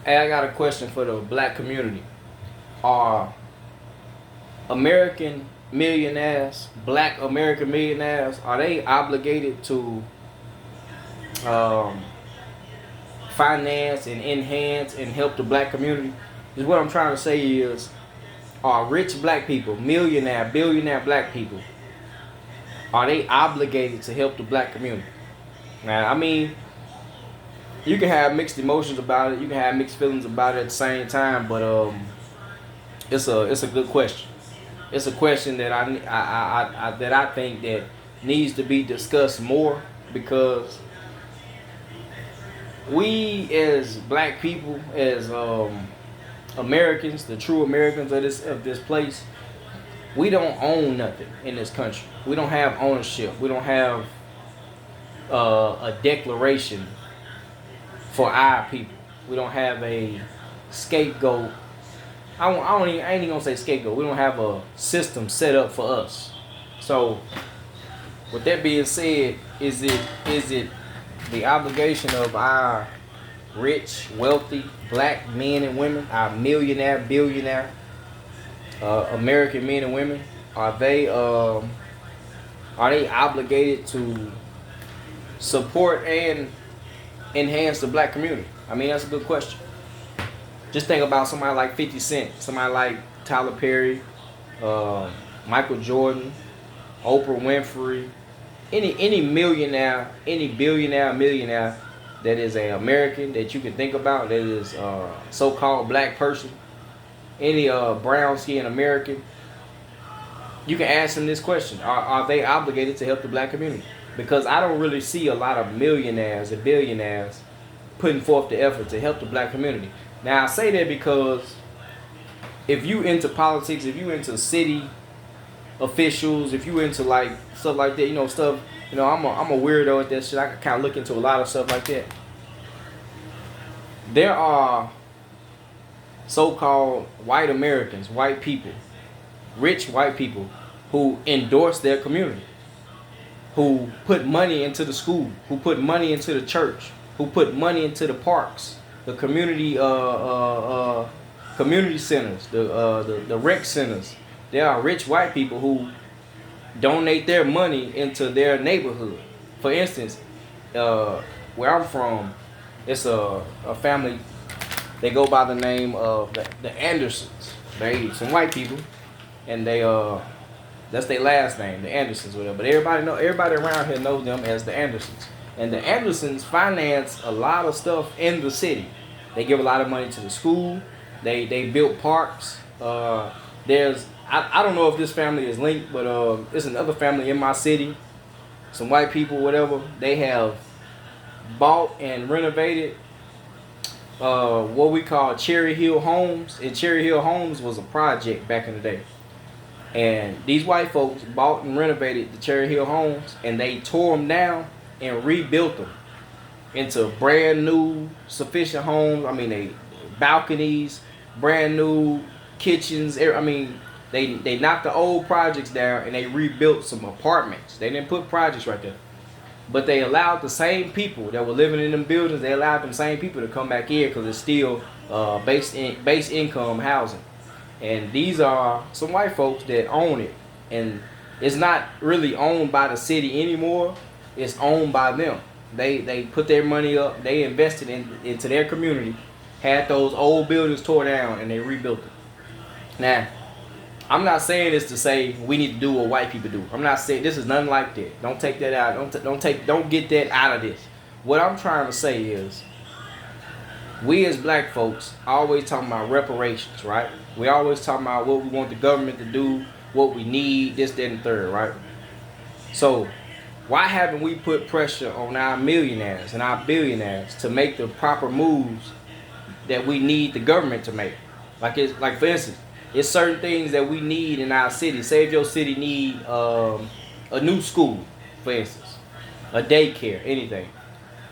Hey, I got a question for the black community. Are American millionaires, black American millionaires, are they obligated to um, finance and enhance and help the black community? Is what I'm trying to say is, are rich black people, millionaire, billionaire black people, are they obligated to help the black community? Now, I mean, you can have mixed emotions about it. You can have mixed feelings about it at the same time. But it's a good question. It's a question that that I think that needs to be discussed more because we as black people, as Americans, the true Americans of this place, we don't own nothing in this country. We don't have ownership. We don't have a declaration for our people. We don't have a scapegoat. I ain't even gonna say scapegoat. We don't have a system set up for us. So, with that being said, is it the obligation of our rich, wealthy black men and women, our millionaire, billionaire, American men and women, are they obligated to support and enhance the black community? I mean, that's a good question. Just think about somebody like 50 Cent, somebody like Tyler Perry, uh, Michael Jordan, Oprah Winfrey, any millionaire, any billionaire, millionaire that is an American that you can think about that is so-called black person, any brown skinned American, you can ask them this question: Are they obligated to help the black community? Because I don't really see a lot of millionaires and billionaires putting forth the effort to help the black community. Now I say that because if you into politics, if you into city officials, if you into like stuff like that, stuff. I'm a weirdo at that shit. I can kind of look into a lot of stuff like that. There are so-called white Americans, white people, rich white people who endorse their community, who put money into the school, who put money into the church, who put money into the parks, the community centers, the rec centers. There are rich white people who donate their money into their neighborhood. For instance, where I'm from, it's a family. They go by the name of the Andersons. They some white people, and that's their last name, the Andersons, whatever. But everybody around here knows them as the Andersons. And the Andersons finance a lot of stuff in the city. They give a lot of money to the school. They built parks. There's I don't know if this family is linked, but it's another family in my city. Some white people, whatever. They have bought and renovated what we call Cherry Hill Homes. And Cherry Hill Homes was a project back in the day. And these white folks bought and renovated the Cherry Hill Homes, and they tore them down and rebuilt them into brand new, sufficient homes. I mean, they balconies, brand new kitchens. I mean, they knocked the old projects down and they rebuilt some apartments. They didn't put projects right there, but they allowed the same people that were living in them buildings. They allowed them same people to come back here because it's still base income housing. And these are some white folks that own it, and it's not really owned by the city anymore. It's owned by them. They put their money up. They invested into their community, had those old buildings tore down, and they rebuilt them. Now, I'm not saying this to say we need to do what white people do. I'm not saying this is nothing like that. Don't take that out. Don't get that out of this. What I'm trying to say is, we as black folks always talking about reparations, right? We always talking about what we want the government to do, what we need, this, that, and the third, right? So, why haven't we put pressure on our millionaires and our billionaires to make the proper moves that we need the government to make? Like for instance, it's certain things that we need in our city. Say if your city need a new school, for instance, a daycare, anything.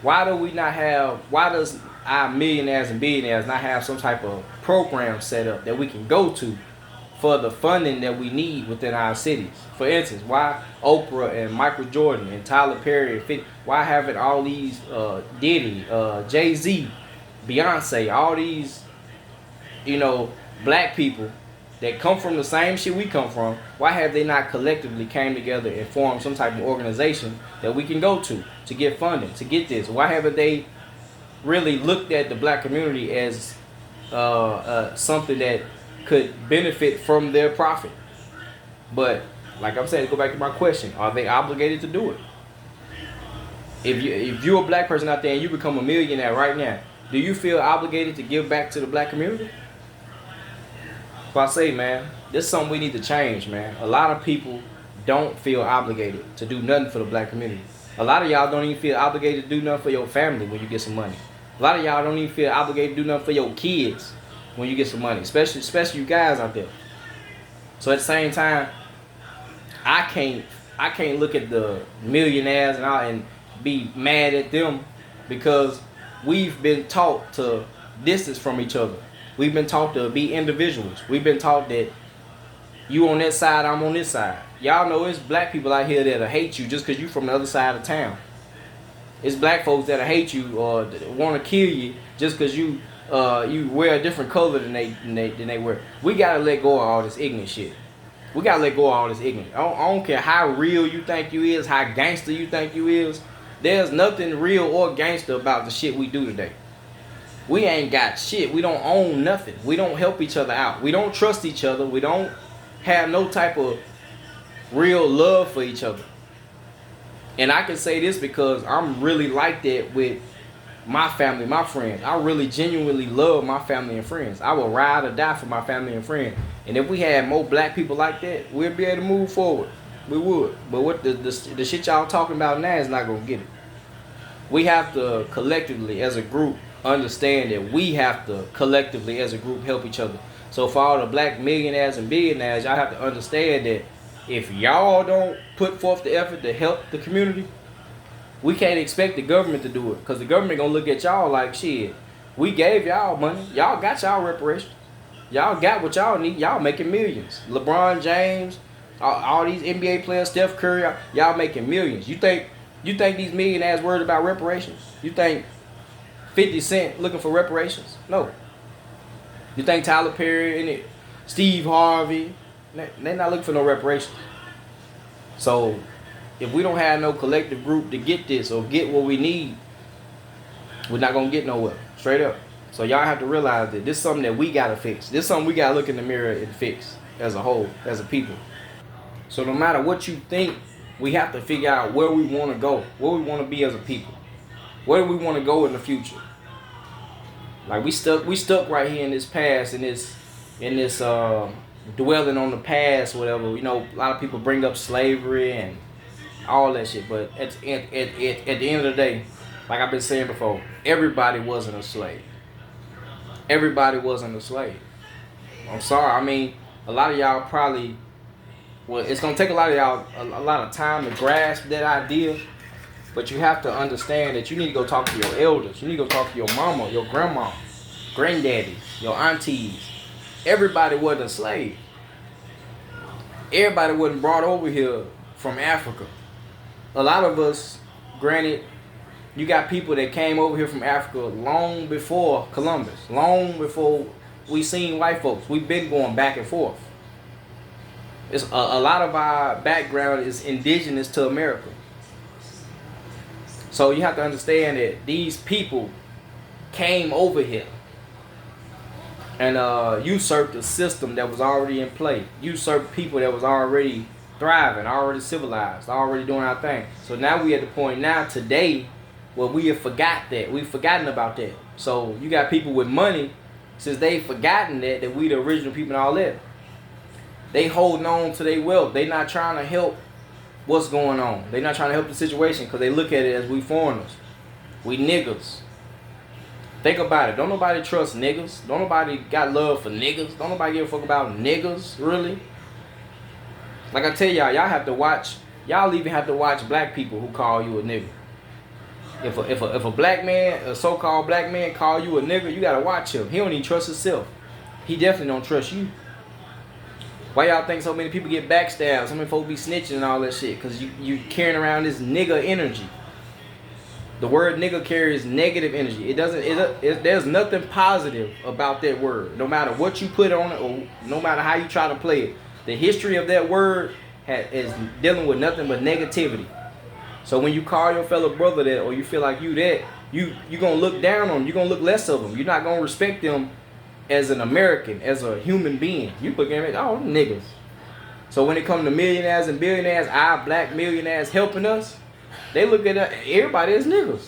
Why does our millionaires and billionaires not have some type of program set up that we can go to for the funding that we need within our cities? For instance, why Oprah and Michael Jordan and Tyler Perry and why haven't all these Diddy, Jay-Z, Beyonce, all these, you know, black people that come from the same shit we come from, why have they not collectively came together and formed some type of organization that we can go to get funding, to get this? Why haven't they really looked at the black community as something that could benefit from their profit? But like I'm saying, go back to my question: are they obligated to do it? If you're a black person out there and you become a millionaire right now, do you feel obligated to give back to the black community? So I say, man, this is something we need to change, man. A lot of people don't feel obligated to do nothing for the black community. A lot of y'all don't even feel obligated to do nothing for your family when you get some money. A lot of y'all don't even feel obligated to do nothing for your kids when you get some money, especially you guys out there. So at the same time, I can't look at the millionaires and be mad at them, because we've been taught to distance from each other. We've been taught to be individuals. We've been taught that you on that side, I'm on this side. Y'all know it's black people out here that'll hate you just because you from the other side of town. It's black folks that'll hate you or want to kill you just because you wear a different color than they wear. We gotta let go of all this ignorant shit. We gotta let go of all this ignorance. I don't care how real you think you is, how gangster you think you is. There's nothing real or gangster about the shit we do today. We ain't got shit. We don't own nothing. We don't help each other out. We don't trust each other. We don't have no type of real love for each other. And I can say this because I'm really like that with my family, my friends. I really genuinely love my family and friends. I will ride or die for my family and friends. And if we had more black people like that, we'd be able to move forward. We would. But what the shit y'all talking about now is not going to get it. We have to collectively as a group understand that we have to collectively as a group help each other. So for all the black millionaires and billionaires, y'all have to understand that if y'all don't put forth the effort to help the community, we can't expect the government to do it, because the government gonna look at y'all like, shit, we gave y'all money, y'all got y'all reparations, y'all got what y'all need, y'all making millions. LeBron James, all these NBA players, Steph Curry, y'all making millions. You think these millionaires worried about reparations? You think 50 Cent looking for reparations? No. You think Tyler Perry and Steve Harvey, they're not looking for no reparations. So if we don't have no collective group to get this or get what we need, we're not gonna get nowhere. Straight up. So y'all have to realize that this is something that we gotta fix. This is something we gotta look in the mirror and fix as a whole, as a people. So no matter what you think, we have to figure out where we want to go, where we want to be as a people. Where do we want to go in the future? Like we stuck right here in this past, in this dwelling on the past, whatever. You know, a lot of people bring up slavery and all that shit, but at the end of the day, like I've been saying before, everybody wasn't a slave. Everybody wasn't a slave. I'm sorry. I mean, a lot of y'all probably, well, it's gonna take a lot of y'all a lot of time to grasp that idea. But you have to understand that you need to go talk to your elders. You need to go talk to your mama, your grandma, granddaddy, your aunties. Everybody wasn't a slave. Everybody wasn't brought over here from Africa. A lot of us, granted, you got people that came over here from Africa long before Columbus, long before we seen white folks. We've been going back and forth. It's a lot of our background is indigenous to America. So you have to understand that these people came over here and usurped a system that was already in play. Usurped people that was already thriving, already civilized, already doing our thing. So now we at the point now today where we have forgot that. We've forgotten about that. So you got people with money, since they've forgotten that we the original people and all that. They holding on to their wealth. They not trying to help what's going on. They not trying to help the situation because they look at it as we foreigners. We niggas. Think about it. Don't nobody trust niggas. Don't nobody got love for niggas. Don't nobody give a fuck about niggas, really. Like I tell y'all, y'all have to watch. Y'all even have to watch black people who call you a nigga. If a black man, a so-called black man, call you a nigga, you gotta watch him. He don't even trust himself. He definitely don't trust you. Why y'all think so many people get backstabbed? So many folks be snitching and all that shit? Because you carrying around this nigga energy. The word nigga carries negative energy. It doesn't. There's nothing positive about that word. No matter what you put on it, or no matter how you try to play it, the history of that word is dealing with nothing but negativity. So when you call your fellow brother that, or you feel like you that, you gonna look down on them. You gonna look less of them. You're not gonna respect them as an American, as a human being. You look at them, oh, niggas. So when it comes to millionaires and billionaires, our black millionaires helping us, they look at everybody as niggas.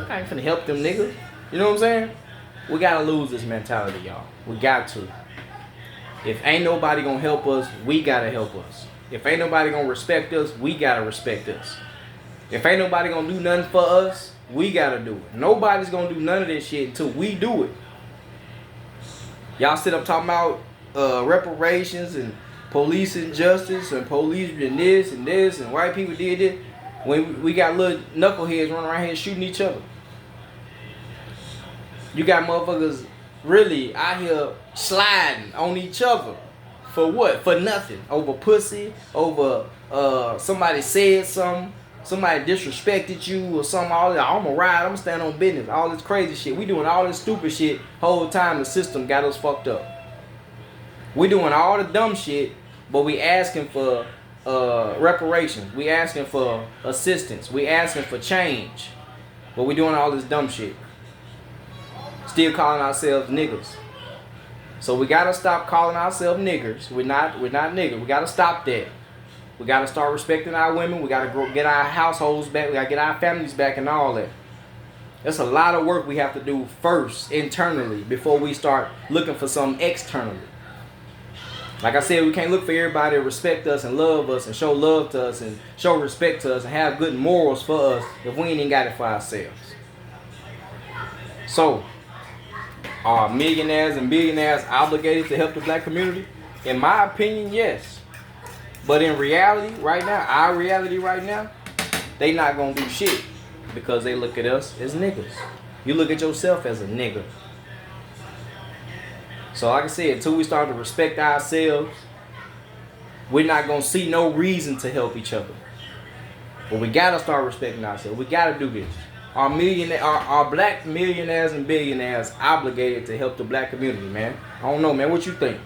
I ain't finna help them niggas. You know what I'm saying? We gotta lose this mentality, y'all. We got to. If ain't nobody gonna help us, we gotta help us. If ain't nobody gonna respect us, we gotta respect us. If ain't nobody gonna do nothing for us, we gotta do it. Nobody's gonna do none of this shit until we do it. Y'all sit up talking about reparations and police injustice and police and this and white people did this. When we got little knuckleheads running around here shooting each other. You got motherfuckers really out here sliding on each other. For what? For nothing. Over pussy, over somebody said something, somebody disrespected you or something. All that. I'm gonna ride, I'm gonna stand on business. All this crazy shit. We doing all this stupid shit whole time the system got us fucked up. We doing all the dumb shit, but we asking for reparations. We asking for assistance. We asking for change. But we doing all this dumb shit. Still calling ourselves niggas. So we gotta stop calling ourselves niggers. We're not niggas. We gotta stop that. We gotta start respecting our women. We gotta get our households back. We gotta get our families back and all that. There's a lot of work we have to do first internally before we start looking for something externally. Like I said, we can't look for everybody to respect us and love us and show love to us and show respect to us and have good morals for us if we ain't even got it for ourselves. So, are millionaires and billionaires obligated to help the black community? In my opinion, yes. But in reality, right now, our reality right now, they not gonna do shit because they look at us as niggas. You look at yourself as a nigga. So like I said, until we start to respect ourselves, we're not going to see no reason to help each other. But we got to start respecting ourselves. We got to do this. Our black millionaires and billionaires obligated to help the black community, man. I don't know, man. What you think?